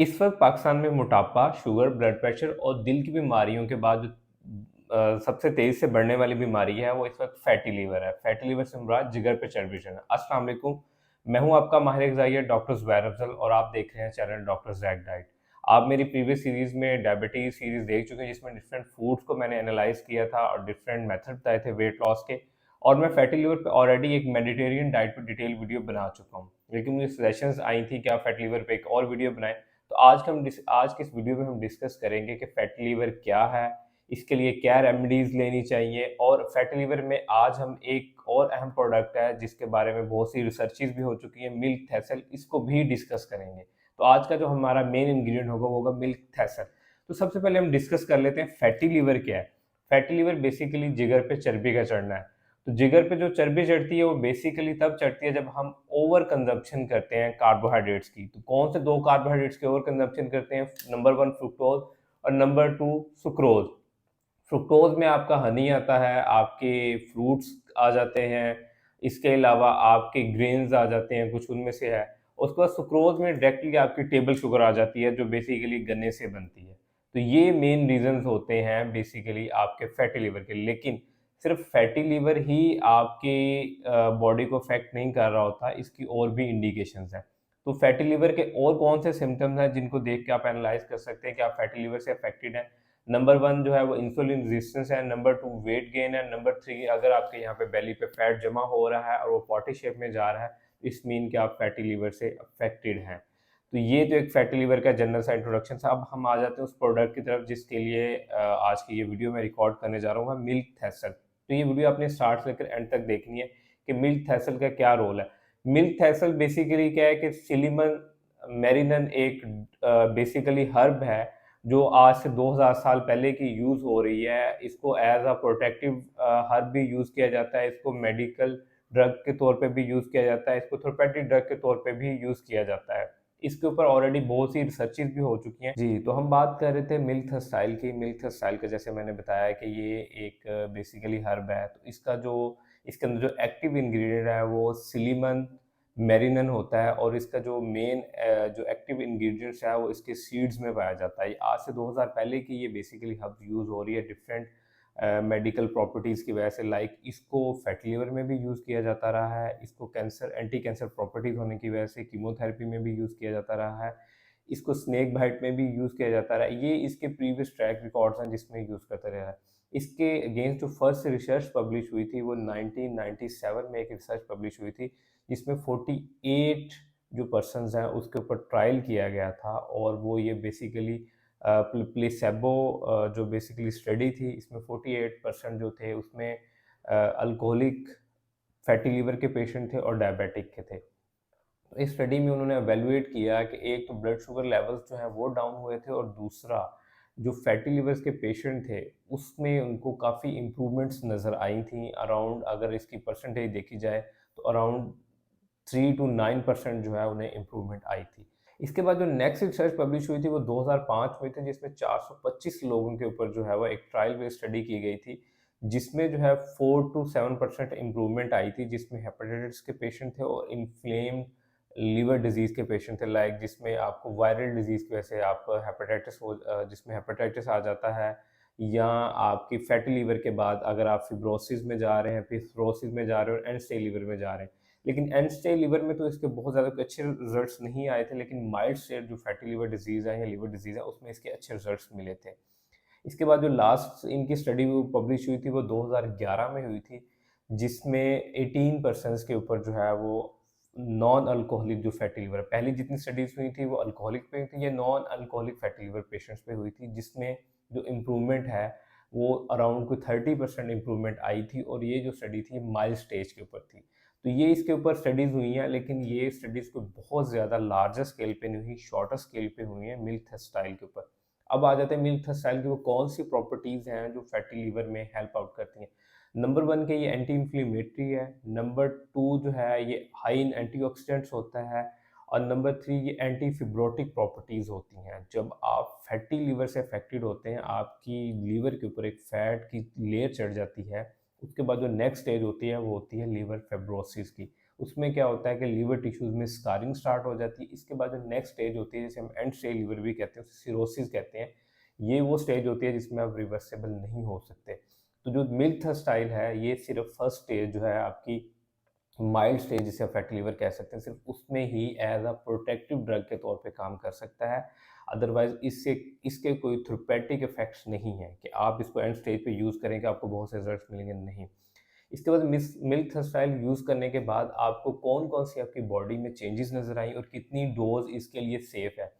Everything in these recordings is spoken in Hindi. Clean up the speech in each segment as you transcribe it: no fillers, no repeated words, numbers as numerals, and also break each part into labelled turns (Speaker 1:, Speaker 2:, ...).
Speaker 1: इस वक्त पाकिस्तान में मोटापा, शुगर, ब्लड प्रेशर और दिल की बीमारियों के बाद जो सबसे तेज़ी से बढ़ने वाली बीमारी है वो इस वक्त फैटी लीवर है। फैटी लीवर से मुराद जिगर पे चर्बी चढ़ना। अस्सलाम वालेकुम, मैं हूं आपका माहिर ग़िज़ाई डॉक्टर ज़ुबैर अफ़ज़ल और आप देख रहे हैं चैनल डॉक्टर ज़ैक डाइट। आप मेरी प्रीवियस सीरीज़ में डायबिटीज़ सीरीज़ देख चुके हैं जिसमें डिफरेंट फूड्स को मैंने एनालाइज़ किया था और डिफरेंट मेथड बताए थे वेट लॉस के। और मैं फैटी लीवर पे ऑलरेडी एक मेडिटेरियन डाइट पे डिटेल वीडियो बना चुका हूँ, लेकिन मुझे सजेशंस आई थी कि आप फैटी लीवर पे एक और वीडियो बनाएं। तो आज के इस वीडियो में हम डिस्कस करेंगे कि फैटी लीवर क्या है, इसके लिए क्या रेमेडीज लेनी चाहिए, और फैटी लीवर में आज हम एक और अहम प्रोडक्ट है जिसके बारे में बहुत सी रिसर्चेज भी हो चुकी है, मिल्क थैसल, इसको भी डिस्कस करेंगे। तो आज का जो हमारा मेन इंग्रेडिएंट होगा वो होगा मिल्क थैसल। तो सबसे पहले हम डिस्कस कर लेते हैं फैटी लीवर क्या है। फैटी लीवर बेसिकली जिगर पे चर्बी का चढ़ना है। तो जिगर पे जो चर्बी चढ़ती है वो बेसिकली तब चढ़ती है जब हम ओवर कंजप्शन करते हैं कार्बोहाइड्रेट्स की। तो कौन से दो कार्बोहाइड्रेट्स के ओवर कंजप्शन करते हैं? नंबर वन फ्रुक्टोज और नंबर टू सुक्रोज। फ्रुक्टोज में आपका हनी आता है, आपके फ्रूट्स आ जाते हैं, इसके अलावा आपके ग्रेन्स आ जाते हैं, कुछ उनमें से है। उसके बाद सुक्रोज में डायरेक्टली आपकी टेबल शुगर आ जाती है जो बेसिकली गन्ने से बनती है। तो ये मेन रीजंस होते हैं बेसिकली आपके फैटी लिवर के। लेकिन सिर्फ फैटी लिवर ही आपके बॉडी को अफेक्ट नहीं कर रहा होता, इसकी और भी इंडिकेशंस हैं। तो फैटी लिवर के और कौन से सिम्टम्स हैं जिनको देख के आप एनालाइज कर सकते हैं कि आप फैटी लिवर से अफेक्टेड हैं? नंबर वन जो है वो इंसुलिन रेजिस्टेंस है, नंबर टू वेट गेन है, नंबर थ्री अगर आपके यहाँ पे बेली पे फैट जमा हो रहा है और वो पॉटी शेप में जा रहा है, इस मीन कि आप फैटी लिवर से अफेक्टेड हैं। तो ये तो एक फैटी लिवर का जनरल सा इंट्रोडक्शन था। अब हम आ जाते हैं उस प्रोडक्ट की तरफ जिसके लिए आज की ये वीडियो मैं रिकॉर्ड करने जा रहा हूँ, मिल्क थैसल। तो ये वीडियो आपने स्टार्ट से लेकर एंड तक देखनी है कि मिल्क थैसल का क्या रोल है। मिल्क थैसल बेसिकली क्या है कि सिलिमन मेरिनन एक बेसिकली हर्ब है जो आज से 2000 साल पहले की यूज़ हो रही है। इसको एज अ प्रोटेक्टिव हर्ब भी यूज़ किया जाता है, इसको मेडिकल ड्रग के तौर पे भी यूज़ किया जाता है, इसको थेरेपेटिक ड्रग के तौर पे भी यूज़ किया जाता है। इसके ऊपर ऑलरेडी बहुत सी रिसर्चेज भी हो चुकी हैं। जी, तो हम बात कर रहे थे मिल्क थर्स्टाइल की। मिल्क थर्स्टाइल का जैसे मैंने बताया कि ये एक बेसिकली हर्ब है। तो इसके अंदर जो एक्टिव इंग्रेडिएंट है वो सिलिमन मेरिनन होता है और इसका जो मेन जो एक्टिव इंग्रेडिएंट्स है वो इसके सीड्स में पाया जाता है। आज से 2000 पहले की ये बेसिकली हर्ब यूज़ हो रही है डिफरेंट मेडिकल प्रॉपर्टीज़ की वजह से। लाइक इसको फैटी लिवर में भी यूज़ किया जाता रहा है, इसको कैंसर एंटी कैंसर प्रॉपर्टीज़ होने की वजह से कीमोथेरेपी में भी यूज़ किया जाता रहा है, इसको स्नेक बाइट में भी यूज़ किया जाता रहा है। ये इसके प्रीवियस ट्रैक रिकॉर्ड्स हैं जिसमें यूज़ करता रहा है। इसके अगेंस्ट जो फर्स्ट रिसर्च पब्लिश हुई थी वो 1997 में एक रिसर्च पब्लिश हुई थी जिसमें 48 जो पर्सन्स हैं उसके ऊपर ट्रायल किया गया था। और वो ये बेसिकली प्लेसेबो जो बेसिकली स्टडी थी, इसमें 48% जो थे उसमें अल्कोहलिक फैटी लिवर के पेशेंट थे और डायबिटिक के थे। तो इस स्टडी में उन्होंने एवेलुएट किया कि एक तो ब्लड शुगर लेवल्स जो हैं वो डाउन हुए थे और दूसरा जो फैटी लिवर्स के पेशेंट थे उसमें उनको काफ़ी इम्प्रूवमेंट्स नज़र आई थी। अराउंड अगर इसकी परसेंटेज देखी जाए तो अराउंड 3 to 9% जो है उन्हें इम्प्रूवमेंट आई थी। इसके बाद जो नेक्स्ट रिसर्च पब्लिश हुई थी वो 2005 में थी जिसमें 425 लोगों के ऊपर जो है वो एक ट्रायल बेस्ड स्टडी की गई थी जिसमें जो है 4 to 7% इम्प्रूवमेंट आई थी, जिसमें हेपेटाइटिस के पेशेंट थे और इन्फ्लेम्ड लीवर डिजीज़ के पेशेंट थे। लाइक जिसमें आपको वायरल डिजीज़ की वजह से आपको हेपेटाइटिस जिसमें हेपेटाइटिस आ जाता है, या आपकी फैटी लीवर के बाद अगर आप फिब्रोसिस में जा रहे हैं, फिर सिरोसिस में जा रहे हो और एंड स्टेज लीवर में जा रहे हैं। लेकिन एंड स्टेज लीवर में तो इसके बहुत ज़्यादा कोई अच्छे रिजल्ट्स नहीं आए थे, लेकिन माइल्ड स्टेज जो फैटी लिवर डिजीज़ है या लिवर डिजीज़ है उसमें इसके अच्छे रिजल्ट्स मिले थे। इसके बाद जो लास्ट इनकी स्टडी वो पब्लिश हुई थी वो 2011 में हुई थी जिसमें 18 पर्सन्स के ऊपर जो है वो नॉन अल्कोहलिक जो फैटी लिवर, पहली जितनी स्टडीज हुई थी वो अल्कोहलिक पे हुई थी, ये non alcoholic fatty liver patients पे हुई थी जिसमें जो इम्प्रूवमेंट है वो अराउंड कोई 30% इम्प्रूवमेंट आई थी। और ये जो स्टडी थी माइल्ड स्टेज के ऊपर थी। तो ये इसके ऊपर स्टडीज़ हुई हैं, लेकिन ये स्टडीज़ को बहुत ज़्यादा लार्जर स्केल पे नहीं हुई, शॉर्टर स्केल पे हुई हैं मिल्क थर्स्टाइल के ऊपर। अब आ जाते हैं मिल्क थर्स्टाइल की वो कौन सी प्रॉपर्टीज़ हैं जो फैटी लिवर में हेल्प आउट करती हैं। नंबर वन के ये एंटी इन्फ्लेमेटरी है, नंबर टू जो है ये हाई इन एंटीऑक्सीडेंट्स होता है, और नंबर थ्री ये एंटी फिब्रोटिक प्रॉपर्टीज़ होती हैं। जब आप फैटी लिवर से अफेक्टेड होते हैं, आपकी लीवर के ऊपर एक फैट की लेयर चढ़ जाती है, उसके बाद जो नेक्स्ट स्टेज होती है वो होती है लीवर फाइब्रोसिस की। उसमें क्या होता है कि लीवर टिश्यूज़ में स्कारिंग स्टार्ट हो जाती है। इसके बाद जो नेक्स्ट स्टेज होती है, जिसे हम एंड स्टेज लीवर भी कहते हैं, उसे सिरोसिस कहते हैं। ये वो स्टेज होती है जिसमें आप रिवर्सिबल नहीं हो सकते। तो जो मिल्क थर्स्टाइल है, ये सिर्फ़ फर्स्ट स्टेज जो है आपकी माइल्ड स्टेज, जिसे आप फैटी लिवर कह सकते हैं, सिर्फ उसमें ही एज अ प्रोटेक्टिव ड्रग के तौर पे काम कर सकता है। अदरवाइज इससे इसके कोई थेरेपेटिक इफेक्ट्स नहीं है कि आप इसको एंड स्टेज पे यूज़ करेंगे आपको बहुत से रिजल्ट्स मिलेंगे, नहीं। इसके बाद मिल्क थर्स्टाइल यूज़ करने के बाद आपको कौन कौन सी आपकी बॉडी में चेंजेस नज़र आई और कितनी डोज इसके लिए सेफ है।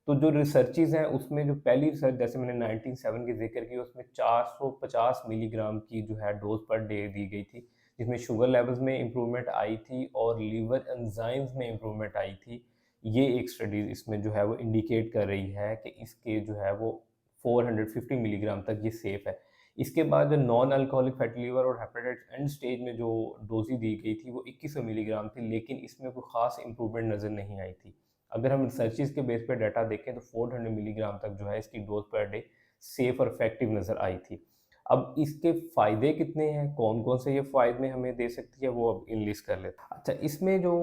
Speaker 1: तो जो रिसर्चेज़ हैं उसमें जो पहली रिसर्च, जैसे मैंने 1907 की ज़िक्र की, उसमें 450 मिलीग्राम की जो है डोज़ पर डे दी गई थी, जिसमें शुगर लेवल्स में इम्प्रूवमेंट आई थी और लीवर एंजाइम्स में इम्प्रूवमेंट आई थी। ये एक स्टडी इसमें जो है वो इंडिकेट कर रही है कि इसके जो है वो 450 मिलीग्राम तक ये सेफ़ है। इसके बाद जो नॉन अल्कोहलिक फैटी लिवर और हेपेटाइटिस एंड स्टेज में जो डोज़ी दी गई थी वो 2100 मिलीग्राम थी, लेकिन इसमें कोई ख़ास इम्प्रूवमेंट नज़र नहीं आई थी। अगर हम रिसर्चेज़ के बेस पे डाटा देखें तो 400 मिलीग्राम तक जो है इसकी डोज़ पर डे सेफ़ और इफ़ेक्टिव नज़र आई थी। अब इसके फ़ायदे कितने हैं, कौन-कौन से ये फ़ायदे हमें दे सकती है, वो अब इनलिस्ट कर लेते हैं। अच्छा, इसमें जो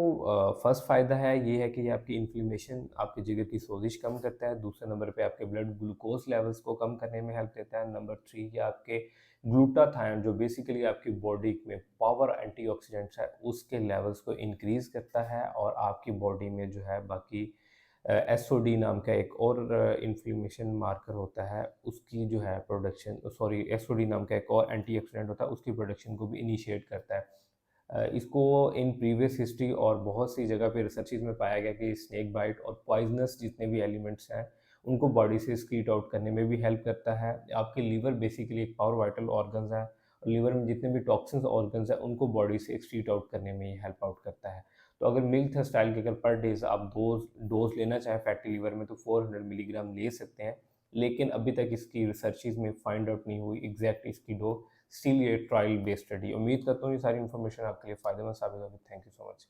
Speaker 1: फर्स्ट फ़ायदा है ये है कि ये आपकी इन्फ्लेमेशन, आपके जिगर की सोजिश कम करता है। दूसरे नंबर पे आपके ब्लड ग्लूकोज़ लेवल्स को कम करने में हेल्प देता है। नंबर 3 ये आपके ग्लूटाथायोन, जो बेसिकली आपकी बॉडी में पावर एंटीऑक्सीडेंट्स है, उसके लेवल्स को इंक्रीज़ करता है और आपकी बॉडी में जो है बाकी एसओडी नाम का एक और इन्फ्लेमेशन मार्कर होता है, उसकी जो है प्रोडक्शन, सॉरी, एसओडी नाम का एक और एंटीऑक्सीडेंट होता है, उसकी प्रोडक्शन को भी इनिशिएट करता है। इसको इन प्रीवियस हिस्ट्री और बहुत सी जगह पे रिसर्चेज़ में पाया गया कि स्नेक बाइट और पॉइज़नस जितने भी एलिमेंट्स हैं, उनको बॉडी से स्क्रीट आउट करने में भी हेल्प करता है। आपके लीवर बेसिकली एक पावर वाइटल ऑर्गन्स है और लीवर में जितने भी टॉक्सिन्स ऑर्गन्स हैं, उनको बॉडी से एक्सक्रीट आउट करने में ये हेल्प आउट करता है। तो अगर मिल्क स्टाइल के अगर पर डेज़ आप डोज़ लेना चाहें फैटी लिवर में, तो 400 मिलीग्राम ले सकते हैं। लेकिन अभी तक इसकी रिसर्चेज़ में फाइंड आउट नहीं हुई एग्ज़ैक्ट इसकी डोज़, स्टिल ये ट्रायल बेस्ड स्टडी। उम्मीद करता हूँ ये सारी इन्फॉर्मेशन आपके लिए फ़ायदेमंद साबित होगी। Thank you so much.